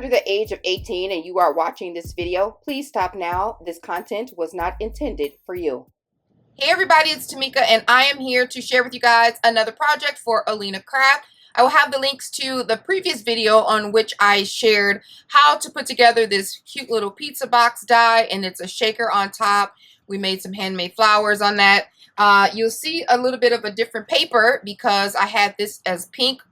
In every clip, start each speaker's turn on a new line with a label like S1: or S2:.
S1: under the age of 18 and you are watching this video, please stop now. This content was not intended for you. Hey everybody, it's TMIKA and I am here to share with you guys another project for Allina Craft. I will have the links to the previous video on which I shared how to put together this cute little pizza box die, and it's a shaker on top. We made some handmade flowers on that. You'll see a little bit of a different paper because I had this as pink,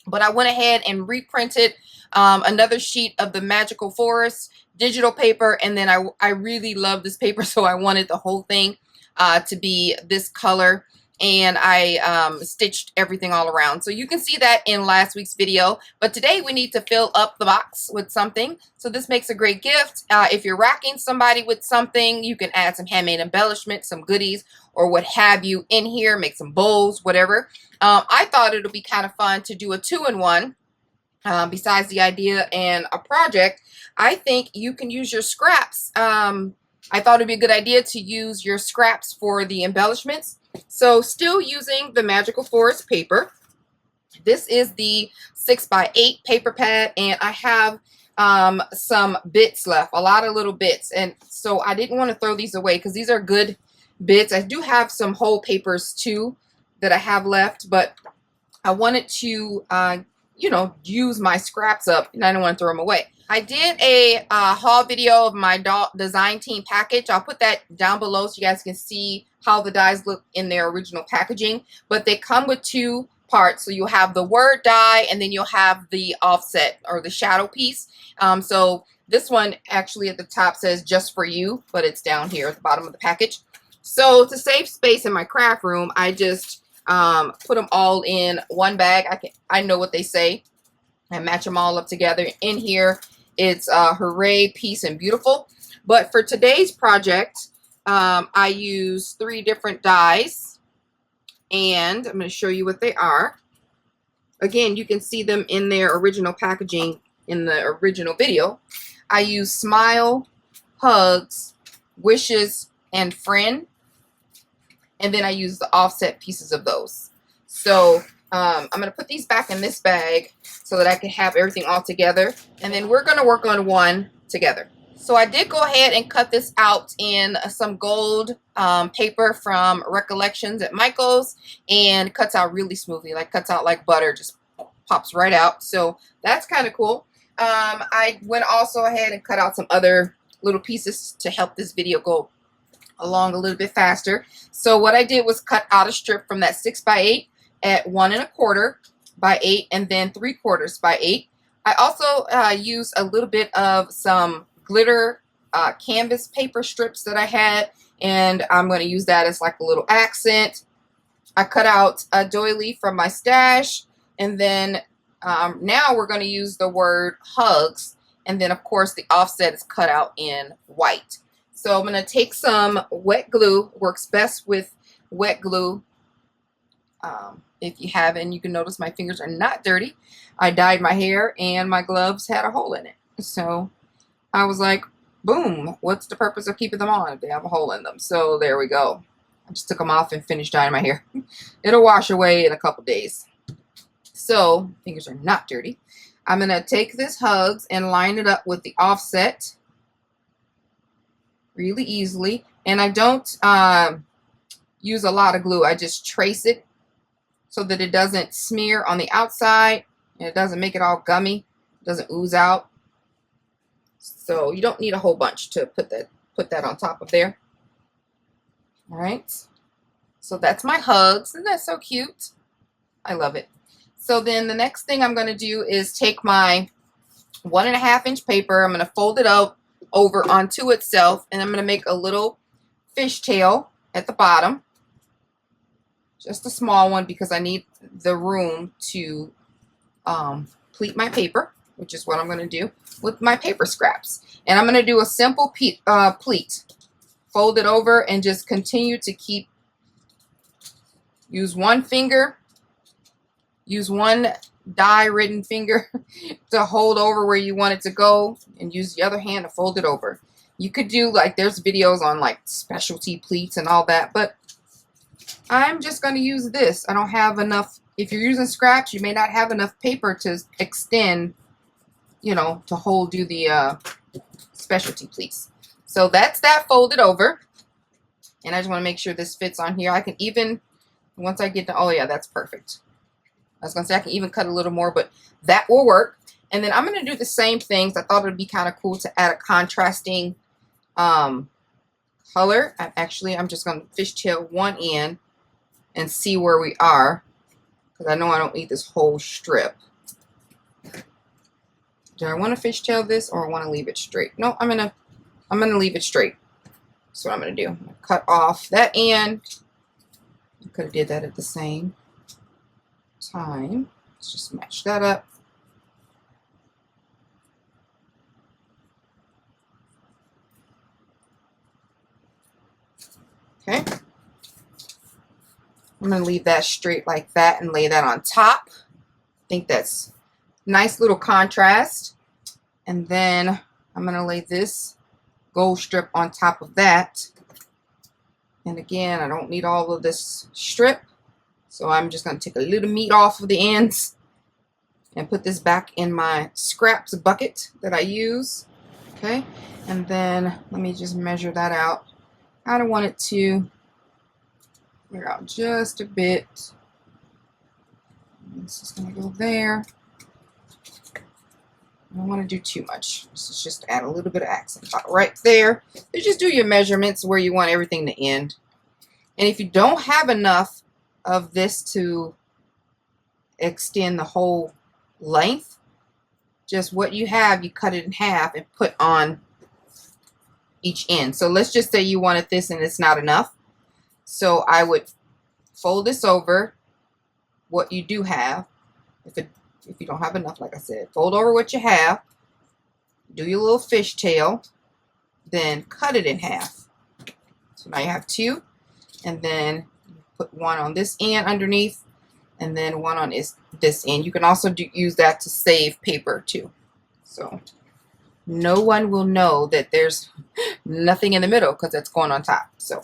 S1: but I went ahead and reprinted another sheet of the Magical Forest digital paper, and then I really love this paper, so I wanted the whole thing to be this color, and I stitched everything all around. So you can see that in last week's video, but today we need to fill up the box with something. So this makes a great gift. If you're racking somebody with something, you can add some handmade embellishment, some goodies, or what have you in here, make some bowls, whatever. I thought it would be kind of fun to do a two-in-one. Besides the idea and a project, I think you can use your scraps. I thought it'd be a good idea to use your scraps for the embellishments. So still using the Magical Forest paper. This is the 6x8 paper pad, and I have some bits left, a lot of little bits, and so I didn't want to throw these away because these are good bits. I do have some whole papers too that I have left, but I wanted to you know, use my scraps up, and I don't want to throw them away. I did a haul video of my design team package. I'll put that down below so you guys can see how the dies look in their original packaging, but they come with two parts. So you'll have the word die, and then you'll have the offset or the shadow piece. So this one actually at the top says just for you, but it's down here at the bottom of the package. So to save space in my craft room, I just put them all in one bag. I know what they say and match them all up together. In here it's hooray, peace, and beautiful. But for today's project, I use 3 different dies, and I'm going to show you what they are. Again, you can see them in their original packaging in the original video. I use Smile, Hugs, Wishes, and Friend. And then I use the offset pieces of those. So I'm going to put these back in this bag so that I can have everything all together. And then we're going to work on one together. So I did go ahead and cut this out in some gold paper from Recollections at Michael's, and cuts out really smoothly, like cuts out like butter, just pops right out. So that's kind of cool. I went also ahead and cut out some other little pieces to help this video go along a little bit faster. So what I did was cut out a strip from that 6x8 at 1 1/4 by 8, and then 3/4 by 8. I also used a little bit of some glitter canvas paper strips that I had, and I'm going to use that as like a little accent. I cut out a doily from my stash, and then now we're going to use the word hugs, and then of course the offset is cut out in white. So I'm going to take some wet glue. Works best with wet glue. If you haven't, you can notice my fingers are not dirty. I dyed my hair and my gloves had a hole in it. So I was like, boom, what's the purpose of keeping them on if they have a hole in them? So there we go. I just took them off and finished dyeing my hair. It'll wash away in a couple days. So fingers are not dirty. I'm going to take this hugs and line it up with the offset really easily, and I don't use a lot of glue. I just trace it so that it doesn't smear on the outside and it doesn't make it all gummy, it doesn't ooze out. So you don't need a whole bunch to put that on top of there. All right, so that's my hugs. Isn't that so cute? I love it. So then the next thing I'm going to do is take my 1 1/2 inch paper. I'm going to fold it up over onto itself, and I'm going to make a little fishtail at the bottom, just a small one because I need the room to pleat my paper, which is what I'm going to do with my paper scraps. And I'm going to do a simple pleat, fold it over, and just continue to use one finger, use one die-ridden finger to hold over where you want it to go, and use the other hand to fold it over. You could do, like, there's videos on like specialty pleats and all that, but I'm just going to use this. I don't have enough. If you're using scraps, you may not have enough paper to extend you know, to hold you the specialty pleats. So that's that folded over. And I just want to make sure this fits on here. I can even, once I get to, oh yeah, that's perfect. I was going to say I can even cut a little more, but that will work. And then I'm going to do the same things. I thought it would be kind of cool to add a contrasting color. I'm just going to fishtail one end and see where we are, because I know I don't need this whole strip. Do I want to fishtail this or I want to leave it straight? No, I'm gonna leave it straight. That's what I'm gonna do. I'm gonna cut off that end. I could have did that at the same time. Let's just match that up. Okay. I'm gonna leave that straight like that and lay that on top. I think that's nice little contrast. And then I'm gonna lay this gold strip on top of that. And again, I don't need all of this strip, so I'm just gonna take a little meat off of the ends and put this back in my scraps bucket that I use. Okay, and then let me just measure that out. I don't want it to clear out just a bit. This is gonna go there. I don't want to do too much. This is just to add a little bit of accent right there. You just do your measurements where you want everything to end. And if you don't have enough of this to extend the whole length, just what you have, you cut it in half and put on each end. So let's just say you wanted this and it's not enough. So I would fold this over what you do have. If you don't have enough, like I said, fold over what you have, do your little fishtail, then cut it in half. So now you have two, and then put one on this end underneath, and then one on this end. You can also use that to save paper too. So no one will know that there's nothing in the middle because it's going on top. So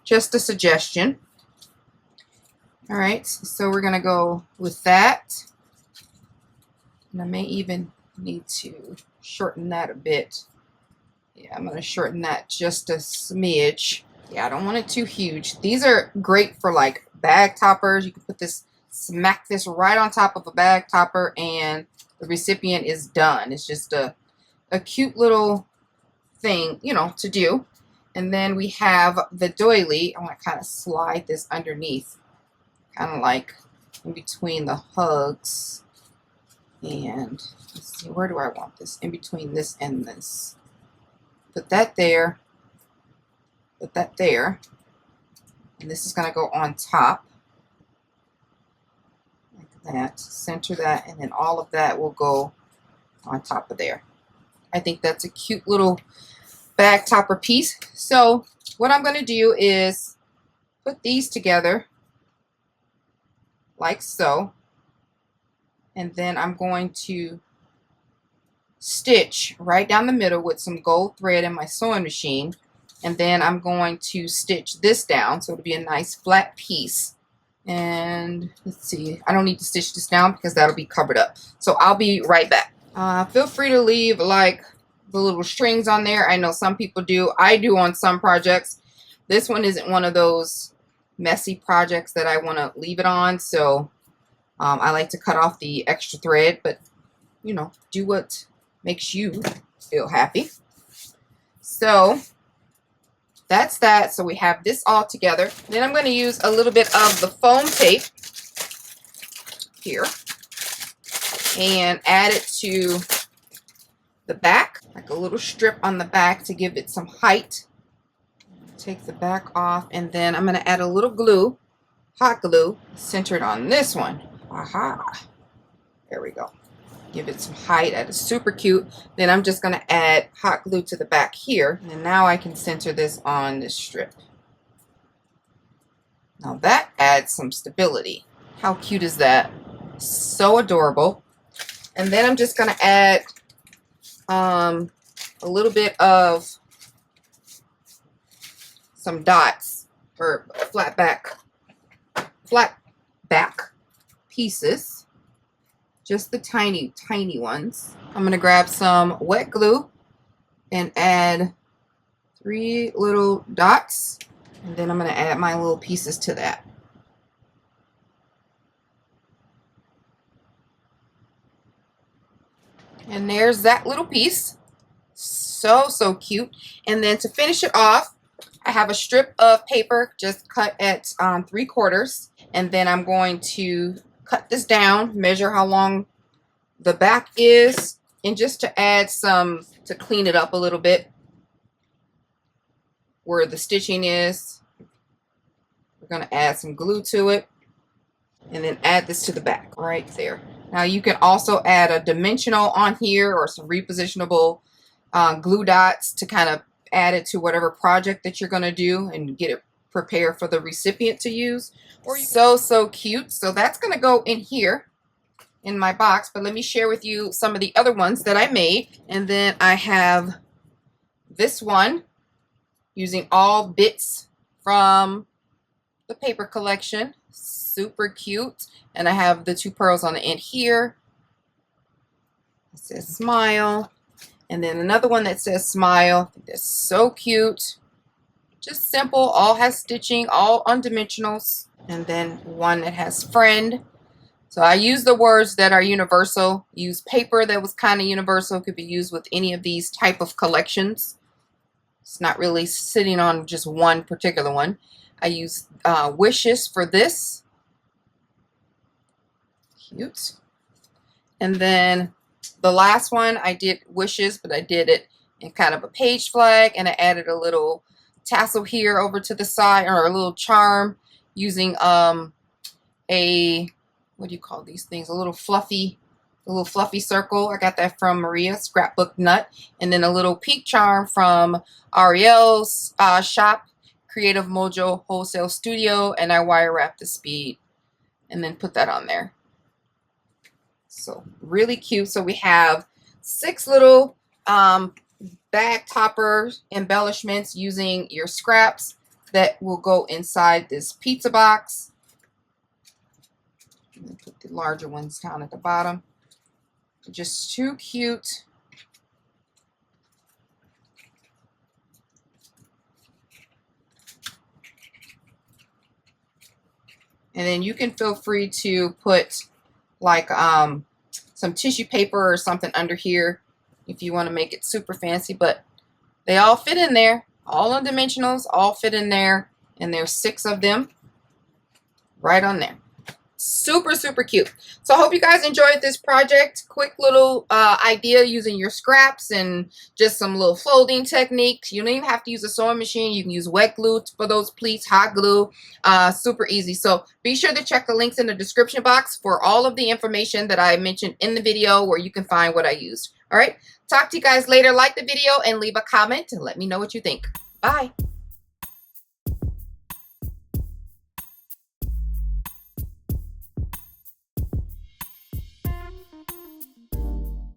S1: just a suggestion. All right, so we're gonna go with that. And I may even need to shorten that a bit. Yeah, I'm going to shorten that just a smidge. Yeah, I don't want it too huge. These are great for like bag toppers. You can put this, smack this right on top of a bag topper and the recipient is done. It's just a cute little thing, you know, to do. And then we have the doily. I want to kind of slide this underneath, kind of like in between the hugs. And let's see, where do I want this? In between this and this. Put that there. Put that there. And this is going to go on top. Like that. Center that. And then all of that will go on top of there. I think that's a cute little bag topper piece. So what I'm going to do is put these together like so. And then I'm going to stitch right down the middle with some gold thread in my sewing machine. And then I'm going to stitch this down so it'll be a nice flat piece. And let's see, I don't need to stitch this down because that'll be covered up. So I'll be right back. Feel free to leave like the little strings on there. I know some people do. I do on some projects. This one isn't one of those messy projects that I want to leave it on. So I like to cut off the extra thread, but you know, do what makes you feel happy. So that's that. So we have this all together. Then I'm going to use a little bit of the foam tape here and add it to the back, like a little strip on the back to give it some height. Take the back off, and then I'm going to add a little glue, hot glue, centered on this one. Aha, there we go. Give it some height. That is super cute. Then I'm just going to add hot glue to the back here, and now I can center this on this strip. Now that adds some stability. How cute is that? So adorable. And then I'm just going to add a little bit of some dots or flat back pieces. just the tiny, tiny ones. I'm going to grab some wet glue and add 3 little dots. And then I'm going to add my little pieces to that. And there's that little piece. So cute. And then to finish it off, I have a strip of paper just cut at 3/4. And then I'm going to cut this down, measure how long the back is, and just to add some, to clean it up a little bit where the stitching is. We're going to add some glue to it and then add this to the back right there. Now you can also add a dimensional on here or some repositionable glue dots to kind of add it to whatever project that you're going to do and get it prepared for the recipient to use. Or so cute. So that's going to go in here in my box, but let me share with you some of the other ones that I made. And then I have this one using all bits from the paper collection. Super cute. And I have the 2 pearls on the end here. It says smile. And then another one that says smile. That's so cute. Just simple, all has stitching, all on dimensionals. And then one that has friend. So I use the words that are universal. Use paper that was kind of universal. Could be used with any of these type of collections. It's not really sitting on just one particular one. I use wishes for this. Cute. And then the last one I did wishes, but I did it in kind of a page flag, and I added a little tassel here over to the side, or a little charm using a, what do you call these things, a little fluffy circle. I got that from Maria Scrapbook Nut. And then a little pink charm from Ariel's shop, Creative Mojo Wholesale Studio, and I wire wrapped the speed and then put that on there. So really cute. So we have 6 little bag topper embellishments using your scraps that will go inside this pizza box. Put the larger ones down at the bottom. Just too cute. And then you can feel free to put like some tissue paper or something under here if you want to make it super fancy, but they all fit in there, all on dimensionals, all fit in there, and there's 6 of them right on there. Super cute. So I hope you guys enjoyed this project. Quick little idea using your scraps and just some little folding techniques. You don't even have to use a sewing machine. You can use wet glue for those pleats, hot glue. Super easy. So be sure to check the links in the description box for all of the information that I mentioned in the video where you can find what I used. All right. Talk to you guys later. Like the video and leave a comment and let me know what you think. Bye.